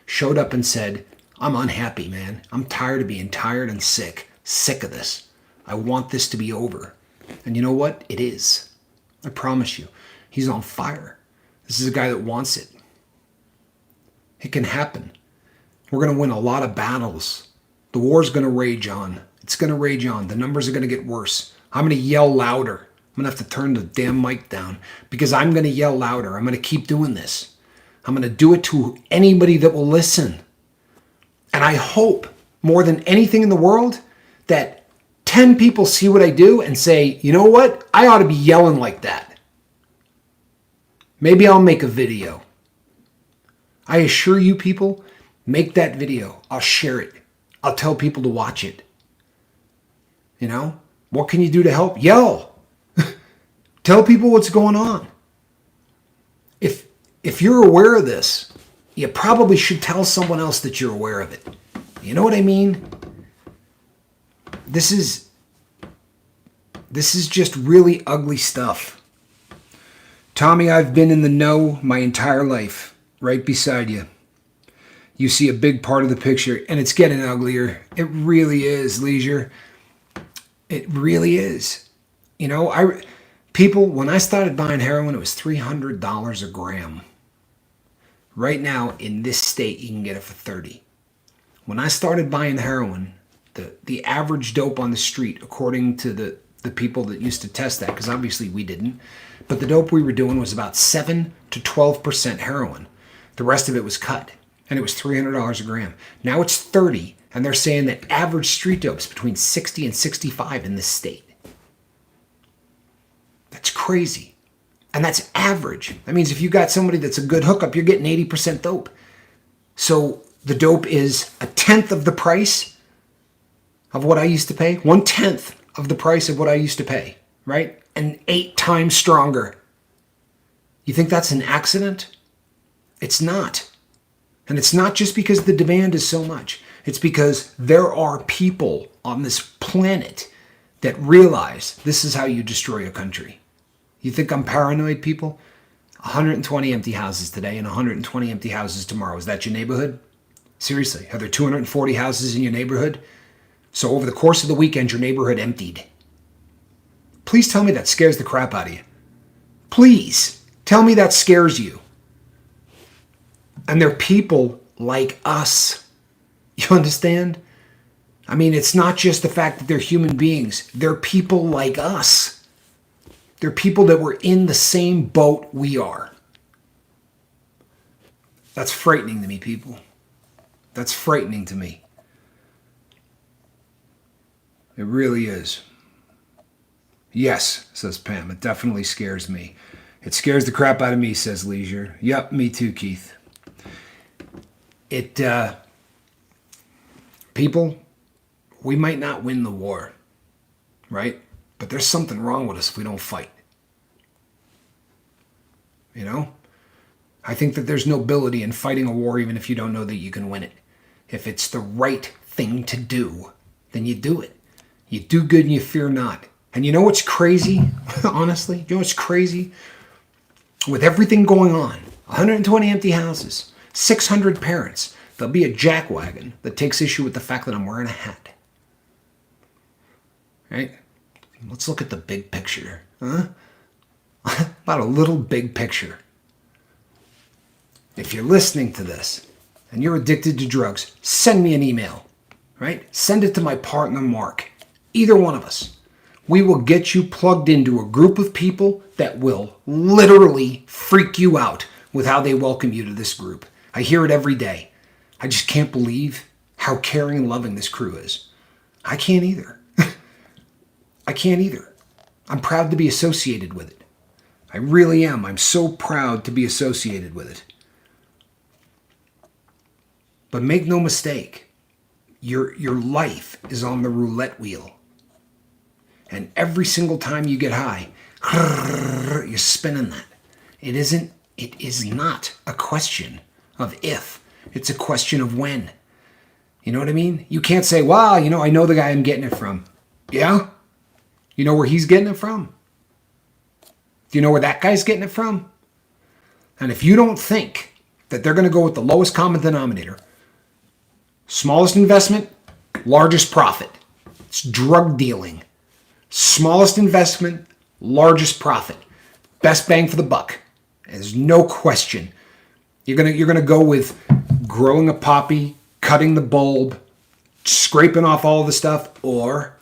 showed up and said, I'm unhappy, man. I'm tired of being tired and sick. Sick of this. I want this to be over. And you know what? It is. I promise you. He's on fire. This is a guy that wants it. It can happen. We're going to win a lot of battles. The war's going to rage on. It's going to rage on. The numbers are going to get worse. I'm going to yell louder. I'm going to have to turn the damn mic down because I'm going to yell louder. I'm going to keep doing this. I'm going to do it to anybody that will listen. And I hope more than anything in the world that 10 people see what I do and say, you know what? I ought to be yelling like that. Maybe I'll make a video. I assure you people, make that video. I'll share it. I'll tell people to watch it. You know? What can you do to help? Yell. Tell people what's going on. If you're aware of this, you probably should tell someone else that you're aware of it. You know what I mean? This is just really ugly stuff. Tommy, I've been in the know my entire life, right beside you. You see a big part of the picture, and it's getting uglier. It really is, Leisure. It really is. You know, people, when I started buying heroin, it was $300 a gram. Right now, in this state, you can get it for $30. When I started buying heroin, the average dope on the street, according to the people that used to test that, because obviously we didn't, but the dope we were doing was about 7 to 12% heroin. The rest of it was cut, and it was $300 a gram. Now it's $30, and they're saying that average street dope is between 60 and 65 in this state. That's crazy. And that's average. That means if you got somebody that's a good hookup, you're getting 80% dope. So the dope is 1/10 of the price of what I used to pay. 1/10 of the price of what I used to pay, right? And 8 times stronger. You think that's an accident? It's not. And it's not just because the demand is so much. It's because there are people on this planet that realize this is how you destroy a country. You think I'm paranoid, people? 120 empty houses today and 120 empty houses tomorrow. Is that your neighborhood? Seriously, are there 240 houses in your neighborhood? So over the course of the weekend, your neighborhood emptied. Please tell me that scares the crap out of you. Please tell me that scares you. And they're people like us. You understand? I mean, it's not just the fact that they're human beings. They're people like us. They're people that were in the same boat we are. That's frightening to me, people. That's frightening to me. It really is. Yes, says Pam, it definitely scares me. It scares the crap out of me, says Leisure. Yep, me too, Keith. People, we might not win the war, right? But there's something wrong with us if we don't fight. You know? I think that there's nobility in fighting a war even if you don't know that you can win it. If it's the right thing to do, then you do it. You do good and you fear not. And you know what's crazy? Honestly, you know what's crazy? With everything going on, 120 empty houses, 600 parents, there'll be a jackwagon that takes issue with the fact that I'm wearing a hat. Right? Let's look at the big picture. Huh? About a little big picture. If you're listening to this and you're addicted to drugs, send me an email. Right? Send it to my partner, Mark. Either one of us. We will get you plugged into a group of people that will literally freak you out with how they welcome you to this group. I hear it every day. I just can't believe how caring and loving this crew is. I can't either. I can't either. I'm proud to be associated with it. I really am. I'm so proud to be associated with it. But make no mistake, your life is on the roulette wheel. And every single time you get high, you're spinning that. It is not a question of if. It's a question of when. You know what I mean? You can't say, wow, I know the guy I'm getting it from. Yeah? You know where he's getting it from? Do you know where that guy's getting it from? And if you don't think that they're going to go with the lowest common denominator, smallest investment, largest profit. It's drug dealing. Smallest investment, largest profit. Best bang for the buck. There's no question. You're gonna go with growing a poppy, cutting the bulb, scraping off all the stuff, or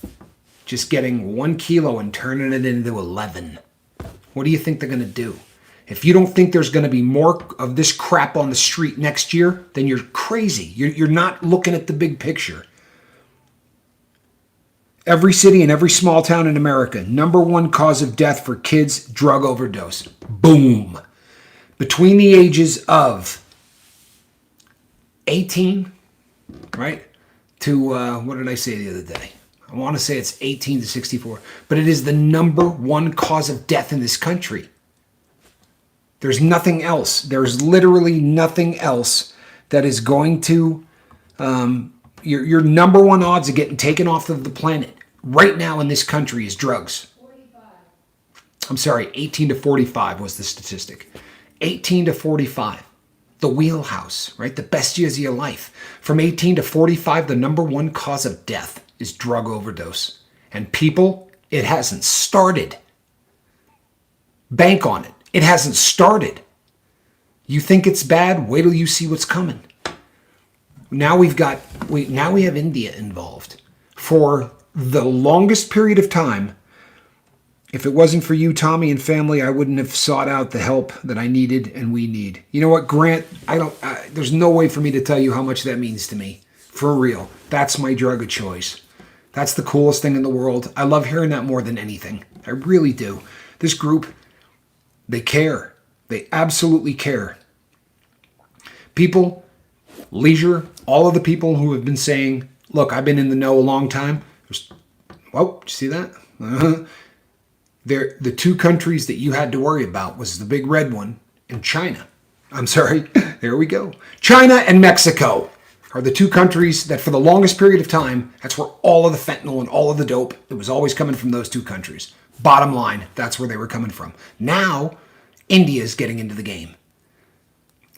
just getting 1 kilo and turning it into 11. What do you think they're gonna do? If you don't think there's gonna be more of this crap on the street next year, then you're crazy. You're not looking at the big picture. Every city and every small town in America, #1 cause of death for kids, drug overdose. Boom. Between the ages of 18, right, to, what did I say the other day? I want to say it's 18 to 64, but it is the #1 cause of death in this country. There's nothing else. There's literally nothing else that is going to, your #1 odds of getting taken off of the planet right now in this country is drugs. 45. I'm sorry, 18 to 45 was the statistic. 18 to 45. The wheelhouse, right? The best years of your life. From 18 to 45, the #1 cause of death is drug overdose. And people, it hasn't started. Bank on it. It hasn't started. You think it's bad? Wait till you see what's coming. Now we have India involved. For the longest period of time, if it wasn't for you, Tommy, and family, I wouldn't have sought out the help that I needed and we need. You know what, Grant? There's no way for me to tell you how much that means to me. For real. That's my drug of choice. That's the coolest thing in the world. I love hearing that more than anything. I really do. This group, they care. They absolutely care. People, leisure, all of the people who have been saying, look, I've been in the know a long time. Whoa, did you see that? The two countries that you had to worry about was the big red one and China. I'm sorry, there we go. China and Mexico are the two countries that for the longest period of time, that's where all of the fentanyl and all of the dope, it was always coming from those two countries. Bottom line, that's where they were coming from. Now, India is getting into the game.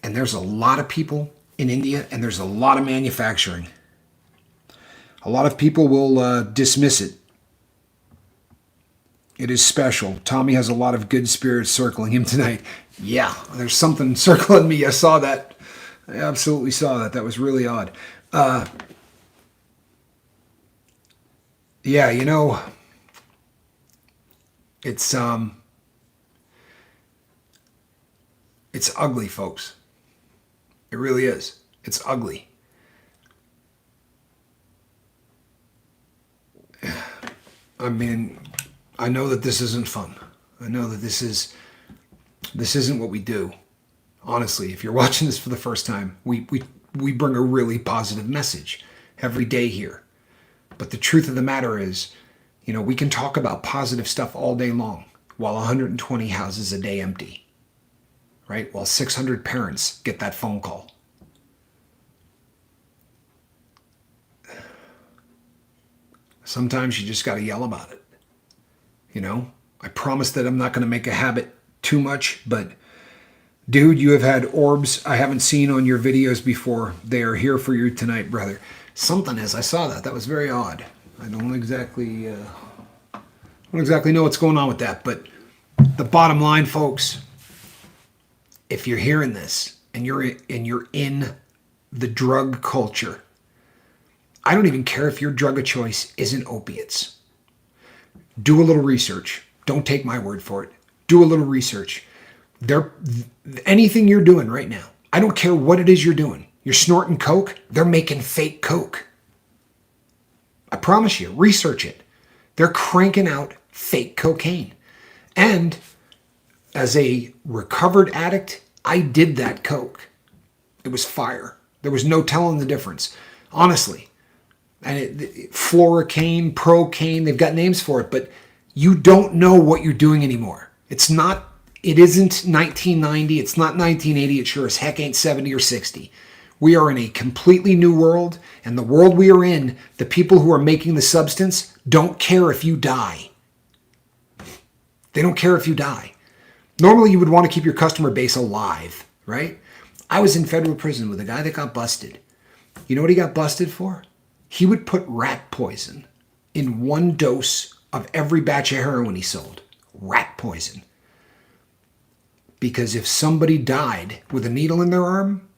And there's a lot of people in India and there's a lot of manufacturing. A lot of people will dismiss it. It is special. Tommy has a lot of good spirits circling him tonight. Yeah, there's something circling me. I saw that. I absolutely saw that. That was really odd. Yeah, it's ugly, folks. It really is. It's ugly. I mean, I know that this isn't fun. I know that this isn't what we do. Honestly, if you're watching this for the first time, we bring a really positive message every day here. But the truth of the matter is, we can talk about positive stuff all day long while 120 houses a day empty, right? While 600 parents get that phone call. Sometimes you just got to yell about it. I promise that I'm not going to make a habit too much, but dude, you have had orbs I haven't seen on your videos before. They are here for you tonight, brother. Something is, I saw that. That was very odd. I don't exactly know what's going on with that, but the bottom line, folks, if you're hearing this and you're in the drug culture, I don't even care if your drug of choice isn't opiates. Do a little research. Don't take my word for it. Do a little research. Anything you're doing right now, I don't care what it is you're doing. You're snorting coke, they're making fake coke. I promise you, research it. They're cranking out fake cocaine. And as a recovered addict, I did that coke. It was fire. There was no telling the difference, honestly. And fluorocaine, procaine, they've got names for it, but you don't know what you're doing anymore. It isn't 1990, it's not 1980, it sure as heck ain't 70 or 60. We are in a completely new world, and the world we are in, the people who are making the substance don't care if you die. They don't care if you die. Normally, you would want to keep your customer base alive, right? I was in federal prison with a guy that got busted. You know what he got busted for? He would put rat poison in one dose of every batch of heroin he sold. Rat poison. Because if somebody died with a needle in their arm,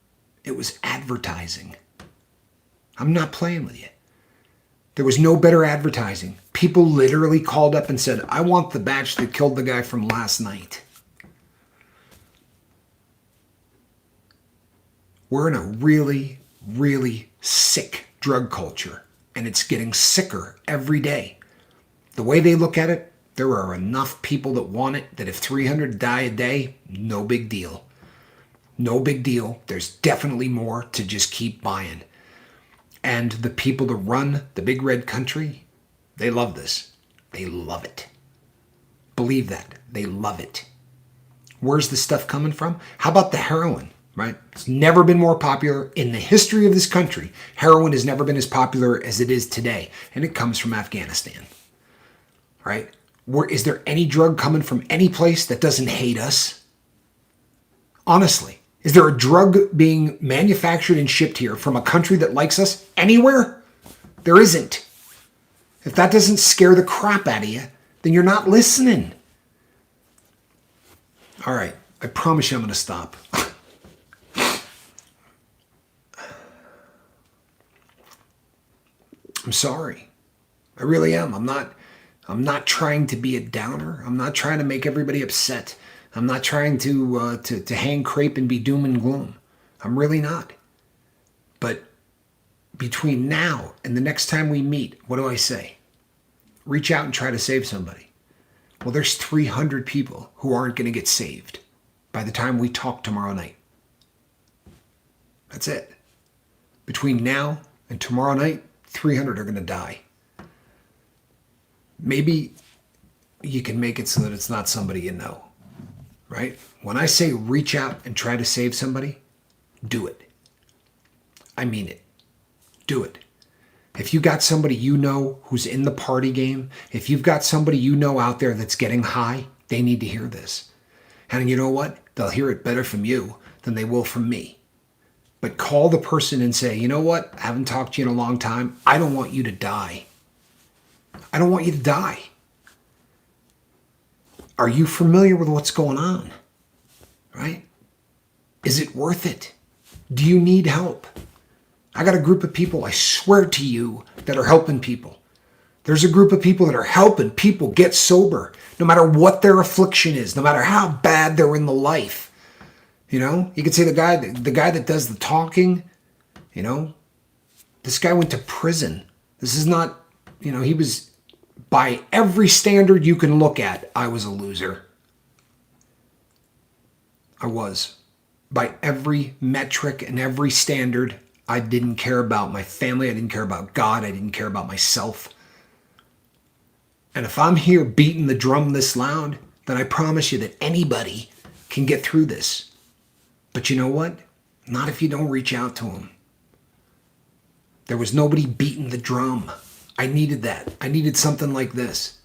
it was advertising. I'm not playing with you. There was no better advertising. People literally called up and said, I want the batch that killed the guy from last night. We're in a really, really sick drug culture, and it's getting sicker every day. The way they look at it, there are enough people that want it that if 300 die a day, no big deal. No big deal. There's definitely more to just keep buying. And the people that run the big red country, they love this. They love it. Believe that. They love it. Where's the stuff coming from? How about the heroin, right? It's never been more popular in the history of this country. Heroin has never been as popular as it is today. And it comes from Afghanistan, right? Is there any drug coming from any place that doesn't hate us? Honestly. Is there a drug being manufactured and shipped here from a country that likes us anywhere? There isn't. If that doesn't scare the crap out of you, then you're not listening. All right, I promise you I'm going to stop. I'm sorry. I really am. I'm not trying to be a downer. I'm not trying to make everybody upset. I'm not trying to hang crepe and be doom and gloom. I'm really not. But between now and the next time we meet, what do I say? Reach out and try to save somebody. Well, there's 300 people who aren't going to get saved by the time we talk tomorrow night. That's it. Between now and tomorrow night, 300 are going to die. Maybe you can make it so that it's not somebody you know. Right? When I say reach out and try to save somebody, do it. I mean it. Do it. If you got somebody you know who's in the party game, if you've got somebody you know out there that's getting high, they need to hear this. And you know what? They'll hear it better from you than they will from me. But call the person and say, you know what? I haven't talked to you in a long time. I don't want you to die. I don't want you to die. Are you familiar with what's going on? Right? Is it worth it? Do you need help? I got a group of people, I swear to you, that are helping people. There's a group of people that are helping people get sober, no matter what their affliction is, no matter how bad they're in the life. You know, you could say the guy that does the talking, you know, this guy went to prison. This is not, you know, he was, by every standard you can look at, I was a loser. I was. By every metric and every standard, I didn't care about my family. I didn't care about God. I didn't care about myself. And if I'm here beating the drum this loud, then I promise you that anybody can get through this. But you know what? Not if you don't reach out to them. There was nobody beating the drum. I needed that. I needed something like this.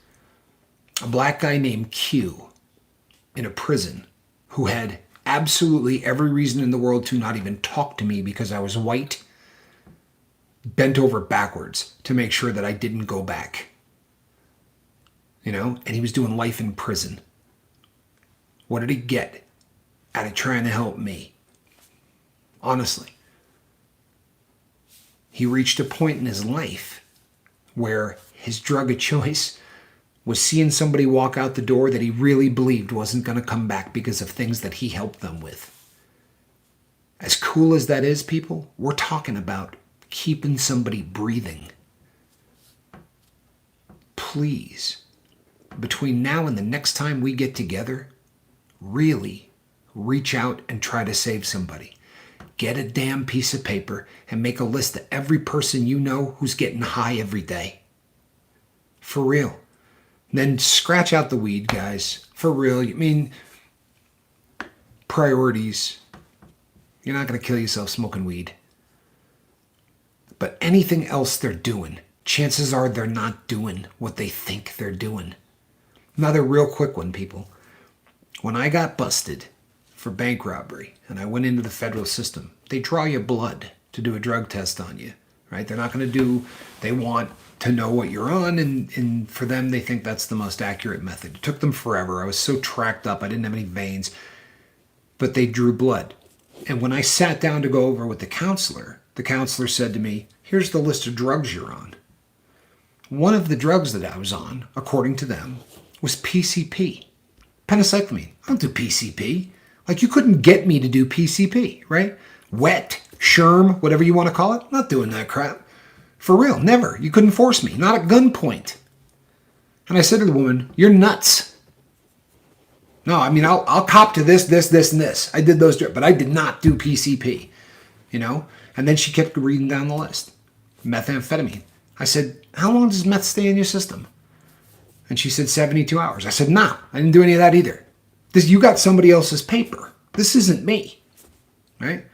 A black guy named Q in a prison who had absolutely every reason in the world to not even talk to me because I was white, bent over backwards to make sure that I didn't go back. You know, and he was doing life in prison. What did he get out of trying to help me? Honestly. He reached a point in his life where his drug of choice was seeing somebody walk out the door that he really believed wasn't going to come back because of things that he helped them with. As cool as that is, people, we're talking about keeping somebody breathing. Please between now and the next time we get together, really reach out and try to save somebody. Get a damn piece of paper and make a list of every person you know who's getting high every day. For real. Then scratch out the weed, guys. For real. I mean, priorities. You're not going to kill yourself smoking weed. But anything else they're doing, chances are they're not doing what they think they're doing. Another real quick one, people. When I got busted for bank robbery and I went into the federal system, they draw your blood to do a drug test on you, right? They're not going to do, they want to know what you're on, and for them, they think that's the most accurate method. It took them forever. I was so tracked up, I didn't have any veins, but they drew blood. And when I sat down to go over with the counselor said to me, here's the list of drugs you're on. One of the drugs that I was on, according to them, was PCP, penicillamine. I don't do PCP. Like, you couldn't get me to do PCP, right? Wet, sherm, whatever you want to call it. I'm not doing that crap. For real, never. You couldn't force me, not at gunpoint. And I said to the woman, you're nuts. No, I mean, I'll cop to this, and this. I did those, but I did not do PCP, you know? And then she kept reading down the list. Methamphetamine. I said, how long does meth stay in your system? And she said 72 hours. I said, nah, I didn't do any of that either. You got somebody else's paper. This isn't me, right?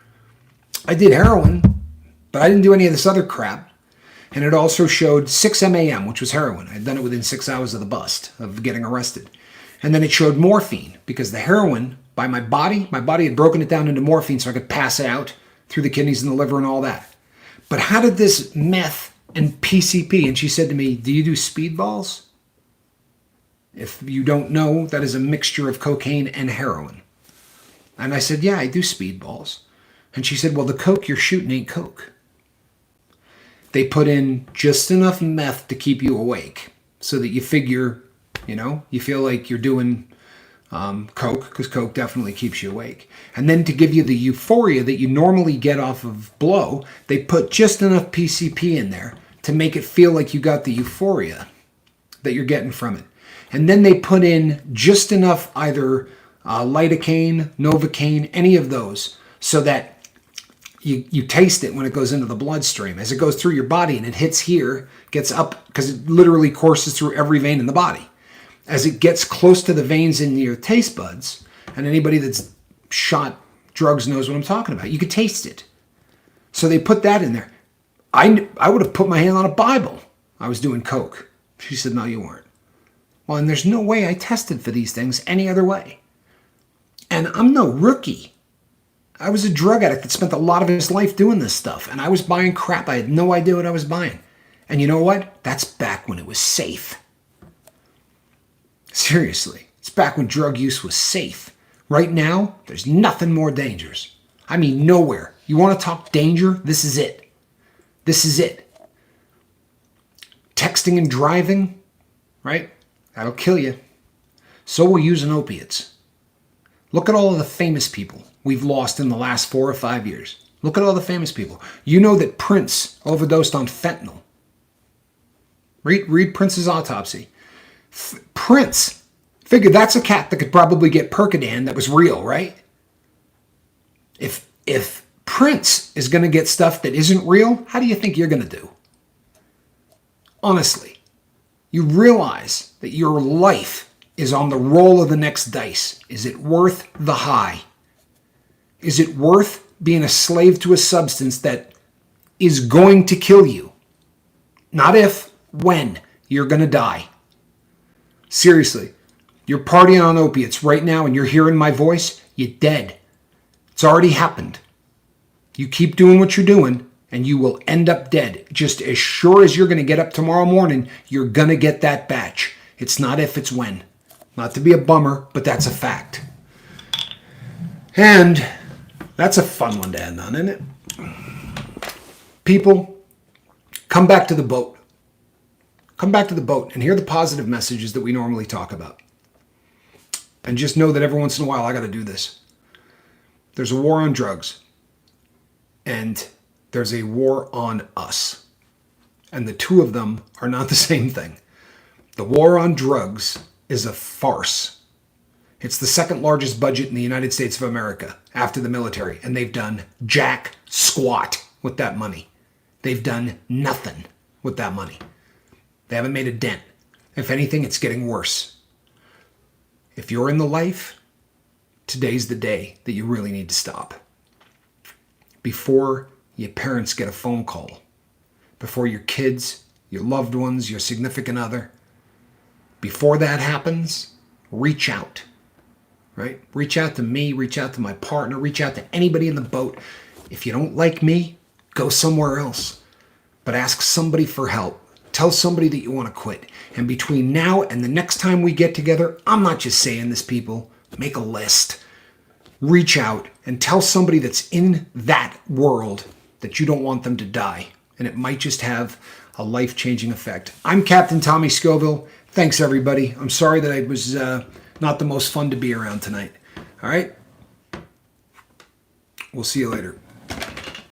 I did heroin, but I didn't do any of this other crap. And it also showed 6 MAM, which was heroin. I'd done it within 6 hours of the bust, of getting arrested. And then it showed morphine, because the heroin, by my body had broken it down into morphine so I could pass it out through the kidneys and the liver and all that. But how did this meth and PCP, and she said to me, do you do speedballs? If you don't know, that is a mixture of cocaine and heroin. And I said, yeah, I do speedballs. And she said, well, the coke you're shooting ain't coke. They put in just enough meth to keep you awake so that you figure, you feel like you're doing coke, because coke definitely keeps you awake. And then to give you the euphoria that you normally get off of blow, they put just enough PCP in there to make it feel like you got the euphoria that you're getting from it. And then they put in just enough either lidocaine, novocaine, any of those, so that you taste it when it goes into the bloodstream. As it goes through your body and it hits here, gets up, because it literally courses through every vein in the body. As it gets close to the veins in your taste buds, and anybody that's shot drugs knows what I'm talking about, you could taste it. So they put that in there. I would have put my hand on a Bible. I was doing coke. She said, no, you weren't. Well, and there's no way I tested for these things any other way. And I'm no rookie. I was a drug addict that spent a lot of his life doing this stuff. And I was buying crap. I had no idea what I was buying. And you know what? That's back when it was safe. Seriously. It's back when drug use was safe. Right now, there's nothing more dangerous. I mean, nowhere. You want to talk danger? This is it. This is it. Texting and driving, right? That'll kill you. So will using opiates. Look at all of the famous people we've lost in the last 4 or 5 years. Look at all the famous people. You know that Prince overdosed on fentanyl. Read Prince's autopsy. Prince. Figure that's a cat that could probably get Percodan that was real, right? If Prince is going to get stuff that isn't real, how do you think you're going to do? Honestly. You realize that your life is on the roll of the next dice. Is it worth the high? Is it worth being a slave to a substance that is going to kill you? Not if, when you're going to die. Seriously, you're partying on opiates right now and you're hearing my voice, you're dead. It's already happened. You keep doing what you're doing, and you will end up dead. Just as sure as you're going to get up tomorrow morning, you're going to get that batch. It's not if, it's when. Not to be a bummer, but that's a fact. And that's a fun one to end on, isn't it? People, come back to the boat. Come back to the boat and hear the positive messages that we normally talk about. And just know that every once in a while, I got to do this. There's a war on drugs. And there's a war on us. And the two of them are not the same thing. The war on drugs is a farce. It's the second largest budget in the United States of America after the military, and they've done jack squat with that money. They've done nothing with that money. They haven't made a dent. If anything, it's getting worse. If you're in the life, today's the day that you really need to stop. Before your parents get a phone call, before your kids, your loved ones, your significant other, before that happens, reach out, right? Reach out to me, reach out to my partner, reach out to anybody in the boat. If you don't like me, go somewhere else. But ask somebody for help. Tell somebody that you want to quit. And between now and the next time we get together, I'm not just saying this, people. Make a list. Reach out and tell somebody that's in that world that you don't want them to die. And it might just have a life-changing effect. I'm Captain Tommy Scoville. Thanks, everybody. I'm sorry that I was not the most fun to be around tonight. All right? We'll see you later.